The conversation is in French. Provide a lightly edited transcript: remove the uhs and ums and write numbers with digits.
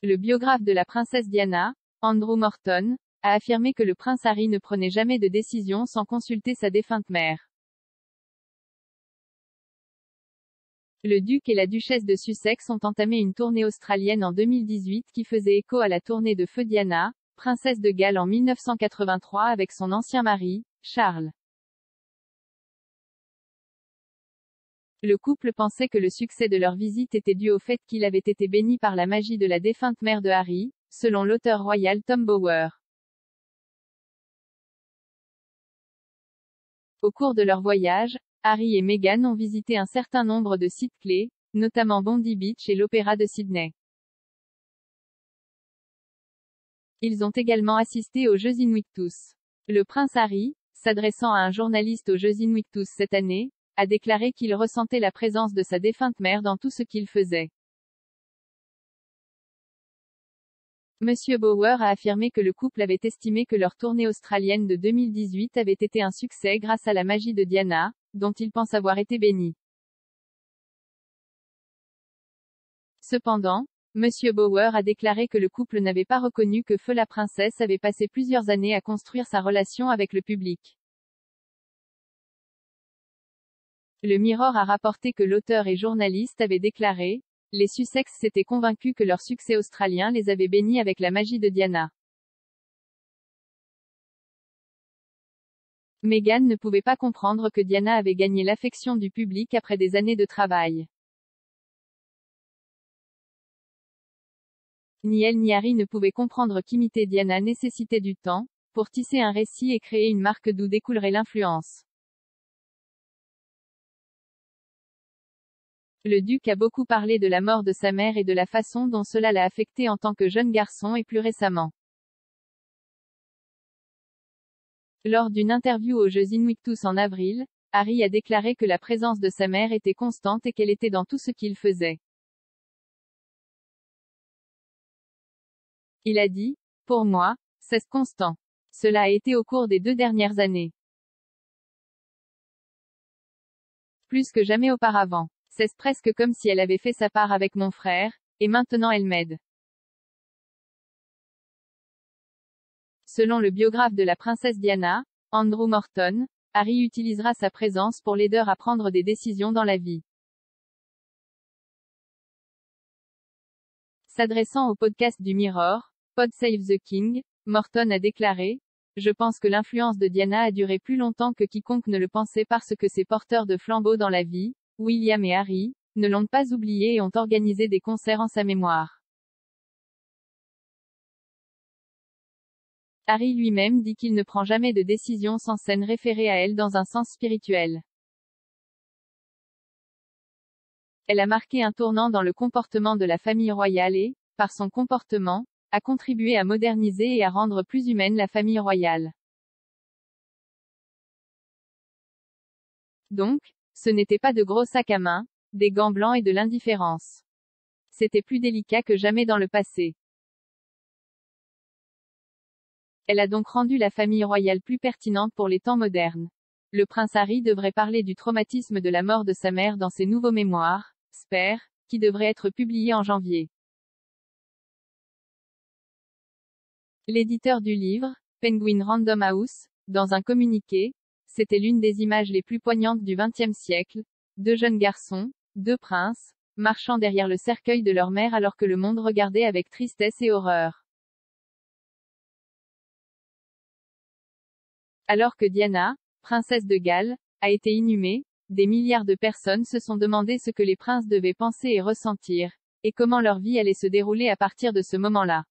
Le biographe de la princesse Diana, Andrew Morton, a affirmé que le prince Harry ne prenait jamais de décision sans consulter sa défunte mère. Le duc et la duchesse de Sussex ont entamé une tournée australienne en 2018 qui faisait écho à la tournée de feu Diana, princesse de Galles en 1983 avec son ancien mari, Charles. Le couple pensait que le succès de leur visite était dû au fait qu'il avait été béni par la magie de la défunte mère de Harry, selon l'auteur royal Tom Bower. Au cours de leur voyage, Harry et Meghan ont visité un certain nombre de sites clés, notamment Bondi Beach et l'Opéra de Sydney. Ils ont également assisté aux Jeux Invictus. Le prince Harry, s'adressant à un journaliste aux Jeux Invictus cette année, a déclaré qu'il ressentait la présence de sa défunte mère dans tout ce qu'il faisait. Monsieur Bower a affirmé que le couple avait estimé que leur tournée australienne de 2018 avait été un succès grâce à la magie de Diana, dont il pense avoir été béni. Cependant, Monsieur Bower a déclaré que le couple n'avait pas reconnu que feu la princesse avait passé plusieurs années à construire sa relation avec le public. Le Mirror a rapporté que l'auteur et journaliste avait déclaré « Les Sussex s'étaient convaincus que leur succès australien les avait bénis avec la magie de Diana. » Meghan ne pouvait pas comprendre que Diana avait gagné l'affection du public après des années de travail. Ni elle ni Harry ne pouvaient comprendre qu'imiter Diana nécessitait du temps, pour tisser un récit et créer une marque d'où découlerait l'influence. Le duc a beaucoup parlé de la mort de sa mère et de la façon dont cela l'a affecté en tant que jeune garçon et plus récemment. Lors d'une interview aux Jeux Invictus en avril, Harry a déclaré que la présence de sa mère était constante et qu'elle était dans tout ce qu'il faisait. Il a dit « Pour moi, c'est constant. Cela a été au cours des 2 dernières années. Plus que jamais auparavant. C'est presque comme si elle avait fait sa part avec mon frère, et maintenant elle m'aide. » Selon le biographe de la princesse Diana, Andrew Morton, Harry utilisera sa présence pour l'aider à prendre des décisions dans la vie. S'adressant au podcast du Mirror, Pod Save the King, Morton a déclaré « Je pense que l'influence de Diana a duré plus longtemps que quiconque ne le pensait parce que ces porteurs de flambeaux dans la vie, William et Harry, ne l'ont pas oublié et ont organisé des concerts en sa mémoire. » Harry lui-même dit qu'il ne prend jamais de décision sans s'en référer à elle dans un sens spirituel. Elle a marqué un tournant dans le comportement de la famille royale et, par son comportement, a contribué à moderniser et à rendre plus humaine la famille royale. Donc, ce n'était pas de gros sacs à main, des gants blancs et de l'indifférence. C'était plus délicat que jamais dans le passé. Elle a donc rendu la famille royale plus pertinente pour les temps modernes. Le prince Harry devrait parler du traumatisme de la mort de sa mère dans ses nouveaux mémoires, Spare, qui devraient être publiés en janvier. L'éditeur du livre, Penguin Random House, dans un communiqué, c'était l'une des images les plus poignantes du XXe siècle, 2 jeunes garçons, 2 princes, marchant derrière le cercueil de leur mère alors que le monde regardait avec tristesse et horreur. Alors que Diana, princesse de Galles, a été inhumée, des milliards de personnes se sont demandé ce que les princes devaient penser et ressentir, et comment leur vie allait se dérouler à partir de ce moment-là.